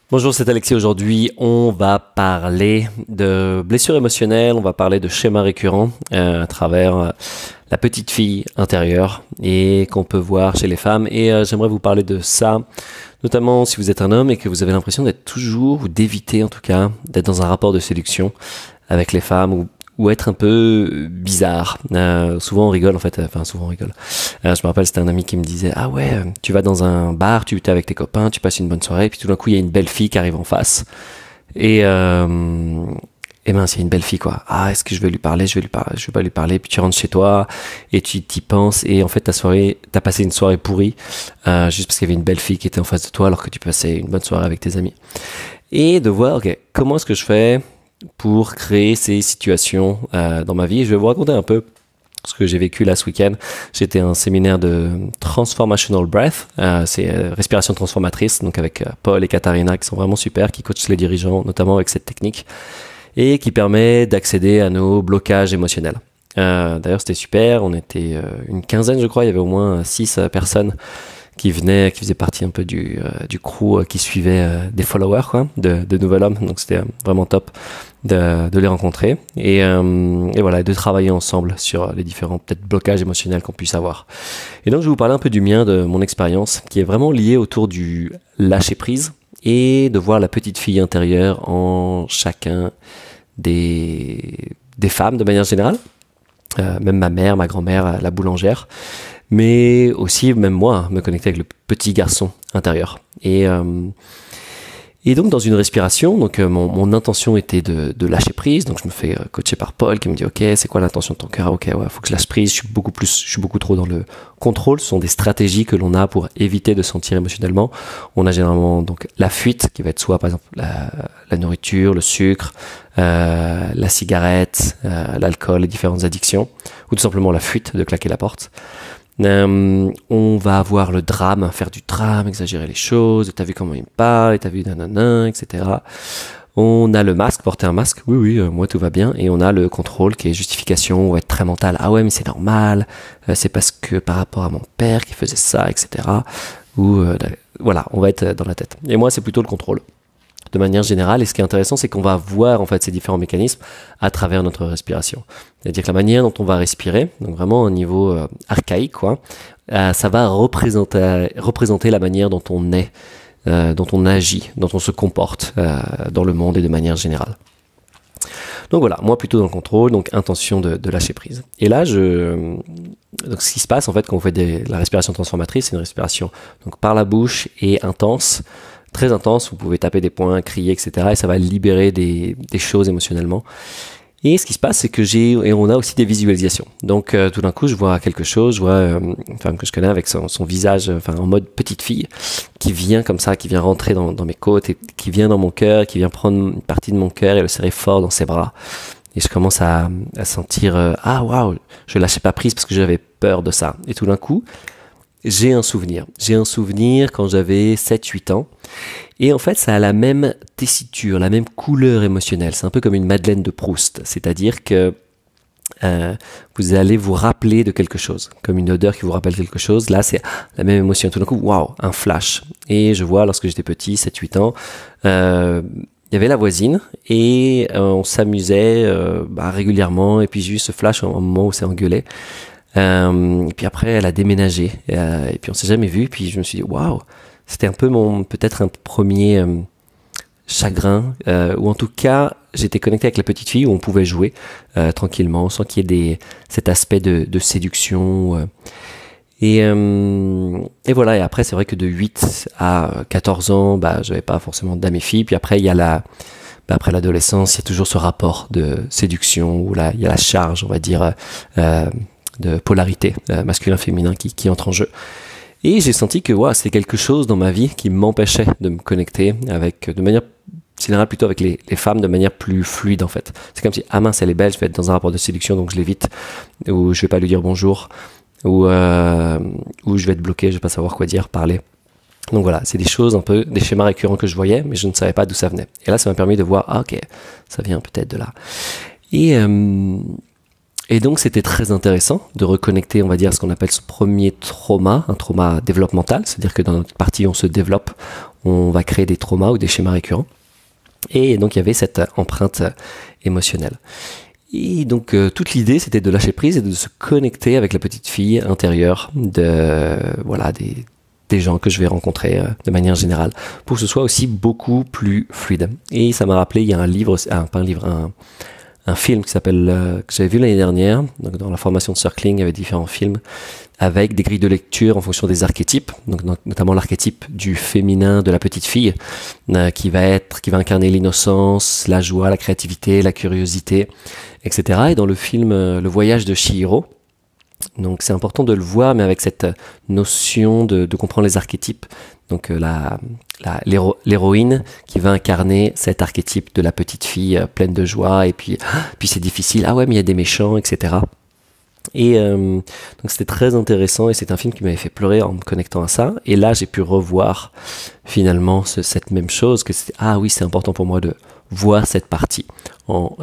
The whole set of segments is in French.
Bonjour, c'est Alexis. Aujourd'hui, on va parler de blessures émotionnelles, on va parler de schémas récurrents à travers la petite fille intérieure et qu'on peut voir chez les femmes. Et j'aimerais vous parler de ça, notamment si vous êtes un homme et que vous avez l'impression d'être toujours, ou d'éviter en tout cas, d'être dans un rapport de séduction avec les femmes ou être un peu bizarre. Souvent on rigole en fait, souvent on rigole. Je me rappelle, c'était un ami qui me disait « Ah ouais, tu vas dans un bar, tu es avec tes copains, tu passes une bonne soirée, puis tout d'un coup il y a une belle fille qui arrive en face. Et mince, il y a une belle fille quoi. Ah, est-ce que je vais lui parler, je vais pas lui parler. Puis tu rentres chez toi et tu t'y penses et en fait t'as passé une soirée pourrie juste parce qu'il y avait une belle fille qui était en face de toi alors que tu passais une bonne soirée avec tes amis. Et de voir, ok, comment est-ce que je fais pour créer ces situations dans ma vie. Je vais vous raconter un peu ce que j'ai vécu là ce week-end. J'étais à un séminaire de Transformational Breath, c'est respiration transformatrice, donc avec Paul et Katharina qui sont vraiment super, qui coachent les dirigeants, notamment avec cette technique, et qui permet d'accéder à nos blocages émotionnels. D'ailleurs, c'était super, on était une quinzaine, je crois, il y avait au moins 6 personnes qui faisaient partie un peu du crew qui suivait des followers quoi, de Nouvel Homme. Donc c'était vraiment top de les rencontrer et voilà, de travailler ensemble sur les différents peut-être blocages émotionnels qu'on puisse avoir. Et donc je vais vous parler un peu du mien, de mon expérience, qui est vraiment liée autour du lâcher prise et de voir la petite fille intérieure en chacun des femmes de manière générale. Même ma mère, ma grand-mère, la boulangère, mais aussi même moi, me connecter avec le petit garçon intérieur. Et donc dans une respiration, donc mon intention était de lâcher prise, donc je me fais coacher par Paul qui me dit ok, c'est quoi l'intention de ton cœur? Ok, ouais, faut que je lâche prise. Je suis beaucoup trop dans le contrôle. Ce sont des stratégies que l'on a pour éviter de sentir émotionnellement. On a généralement donc la fuite qui va être soit par exemple la nourriture, le sucre, la cigarette, l'alcool, les différentes addictions, ou tout simplement la fuite de claquer la porte. On va avoir le drame, faire du drame, exagérer les choses, t'as vu comment il me parle, et t'as vu nanana, etc. On a le masque, porter un masque, oui, moi tout va bien, et on a le contrôle qui est justification, ou être très mental, ah ouais mais c'est normal, c'est parce que par rapport à mon père qui faisait ça, etc. Ou voilà, on va être dans la tête. Et moi c'est plutôt le contrôle. De manière générale, et ce qui est intéressant, c'est qu'on va voir en fait ces différents mécanismes à travers notre respiration. C'est-à-dire que la manière dont on va respirer, donc vraiment au niveau archaïque, quoi, ça va représenter la manière dont on est, dont on agit, dont on se comporte dans le monde et de manière générale. Donc voilà, moi plutôt dans le contrôle, donc intention de lâcher prise. Et là, donc ce qui se passe en fait quand on fait la respiration transformatrice, c'est une respiration donc par la bouche et intense. Très intense, vous pouvez taper des poings, crier, etc. Et ça va libérer des choses émotionnellement. Et ce qui se passe, c'est que on a aussi des visualisations. Donc tout d'un coup, je vois quelque chose, je vois une femme que je connais avec son visage en mode petite fille, qui vient comme ça, qui vient rentrer dans mes côtes, et qui vient dans mon cœur, qui vient prendre une partie de mon cœur et le serrer fort dans ses bras. Et je commence à sentir, ah waouh, je lâchais pas prise parce que j'avais peur de ça. Et tout d'un coup, j'ai un souvenir quand j'avais 7-8 ans. Et en fait, ça a la même tessiture, la même couleur émotionnelle. C'est un peu comme une Madeleine de Proust. C'est-à-dire que vous allez vous rappeler de quelque chose. Comme une odeur qui vous rappelle quelque chose. Là, c'est la même émotion. Tout d'un coup, waouh, un flash. Et je vois, lorsque j'étais petit, 7-8 ans, il y avait la voisine et on s'amusait régulièrement. Et puis j'ai eu ce flash au moment où c'est engueulé. Et puis après, elle a déménagé. Et puis on s'est jamais vu. Puis je me suis dit, waouh, c'était un peu peut-être un premier chagrin. Ou en tout cas, j'étais connecté avec la petite fille où on pouvait jouer tranquillement, sans qu'il y ait cet aspect de séduction. Et voilà. Et après, c'est vrai que de 8 à 14 ans, j'avais pas forcément d'amis filles. Puis après, il y a après l'adolescence, il y a toujours ce rapport de séduction où là, il y a la charge, on va dire, de polarité masculin-féminin qui entre en jeu. Et j'ai senti que c'était quelque chose dans ma vie qui m'empêchait de me connecter de manière générale plutôt avec les femmes de manière plus fluide en fait. C'est comme si, ah mince, elle est belle, je vais être dans un rapport de séduction donc je l'évite, ou je vais pas lui dire bonjour, ou je vais être bloqué, je vais pas savoir quoi dire, parler. Donc voilà, c'est des choses un peu, des schémas récurrents que je voyais, mais je ne savais pas d'où ça venait. Et là, ça m'a permis de voir, ah ok, ça vient peut-être de là. Et donc, c'était très intéressant de reconnecter, on va dire, ce qu'on appelle ce premier trauma, un trauma développemental. C'est-à-dire que dans notre partie, on se développe, on va créer des traumas ou des schémas récurrents. Et donc il y avait cette empreinte émotionnelle. Et donc toute l'idée, c'était de lâcher prise et de se connecter avec la petite fille intérieure des gens que je vais rencontrer de manière générale, pour que ce soit aussi beaucoup plus fluide. Et ça m'a rappelé, il y a un film qui s'appelle, que j'avais vu l'année dernière. Donc dans la formation de Circling, il y avait différents films avec des grilles de lecture en fonction des archétypes, donc notamment l'archétype du féminin de la petite fille, qui va incarner l'innocence, la joie, la créativité, la curiosité, etc. Et dans le film Le Voyage de Chihiro, donc c'est important de le voir, mais avec cette notion de comprendre les archétypes. Donc l'héroïne qui va incarner cet archétype de la petite fille pleine de joie, et puis c'est difficile, ah ouais mais il y a des méchants, etc. Et donc c'était très intéressant, et c'est un film qui m'avait fait pleurer en me connectant à ça. Et là j'ai pu revoir finalement cette même chose, que c'était, ah oui, c'est important pour moi de voir cette partie dans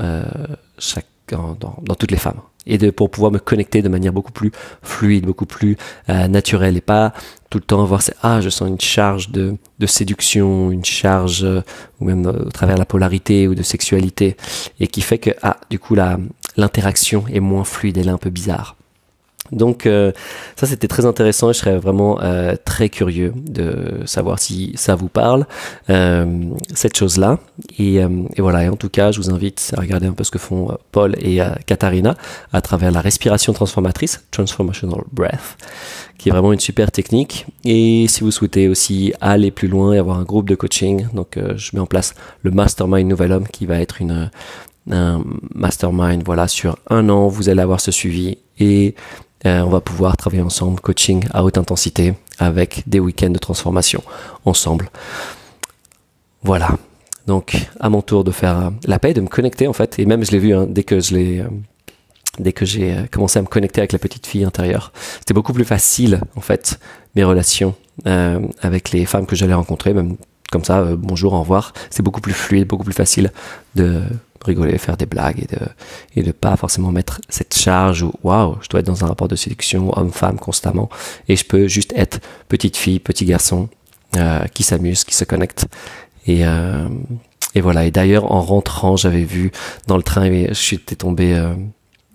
toutes les femmes, et pour pouvoir me connecter de manière beaucoup plus fluide, beaucoup plus naturelle, et pas tout le temps avoir je sens une charge de séduction, une charge ou même au travers de la polarité ou de sexualité, et qui fait que du coup l'interaction est moins fluide, elle est un peu bizarre. Donc ça c'était très intéressant, et je serais vraiment très curieux de savoir si ça vous parle, cette chose-là. Et voilà, et en tout cas je vous invite à regarder un peu ce que font Paul et Katharina à travers la respiration transformatrice, Transformational Breath, qui est vraiment une super technique. Et si vous souhaitez aussi aller plus loin et avoir un groupe de coaching, donc je mets en place le Mastermind Nouvel Homme, qui va être un mastermind, voilà, sur 1 an, vous allez avoir ce suivi, et on va pouvoir travailler ensemble, coaching à haute intensité, avec des week-ends de transformation ensemble. Voilà. Donc, à mon tour de faire la paix, de me connecter en fait. Et même, je l'ai vu, dès que j'ai commencé à me connecter avec la petite fille intérieure, c'était beaucoup plus facile en fait, mes relations avec les femmes que j'allais rencontrer, même comme ça, bonjour, au revoir. C'est beaucoup plus fluide, beaucoup plus facile de rigoler, faire des blagues, et de pas forcément mettre cette charge où waouh, je dois être dans un rapport de séduction homme-femme constamment, et je peux juste être petite fille, petit garçon qui s'amuse, qui se connecte, et voilà. Et d'ailleurs, en rentrant, j'avais vu dans le train, j'étais tombé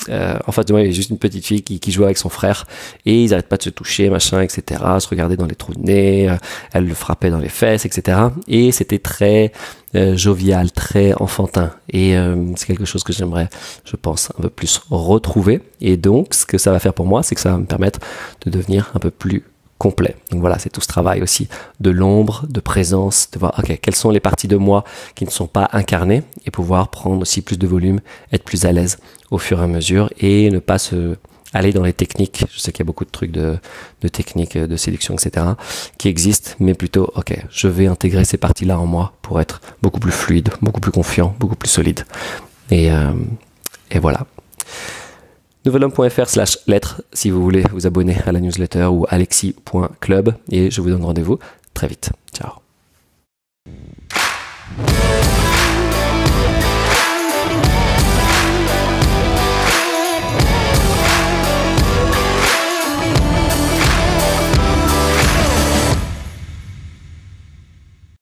en face de moi, il y avait juste une petite fille qui jouait avec son frère, et ils n'arrêtent pas de se toucher, machin, etc., se regarder dans les trous de nez, elle le frappait dans les fesses, etc. Et c'était très jovial, très enfantin, et c'est quelque chose que j'aimerais, je pense, un peu plus retrouver. Et donc ce que ça va faire pour moi, c'est que ça va me permettre de devenir un peu plus complet. Donc voilà, c'est tout ce travail aussi de l'ombre, de présence, de voir quelles sont les parties de moi qui ne sont pas incarnées, et pouvoir prendre aussi plus de volume, être plus à l'aise au fur et à mesure, et ne pas aller dans les techniques. Je sais qu'il y a beaucoup de trucs de techniques de séduction, etc., qui existent, mais plutôt je vais intégrer ces parties-là en moi pour être beaucoup plus fluide, beaucoup plus confiant, beaucoup plus solide. Et voilà. nouvelhomme.fr/lettres si vous voulez vous abonner à la newsletter, ou alexis.club, et je vous donne rendez-vous très vite. Ciao.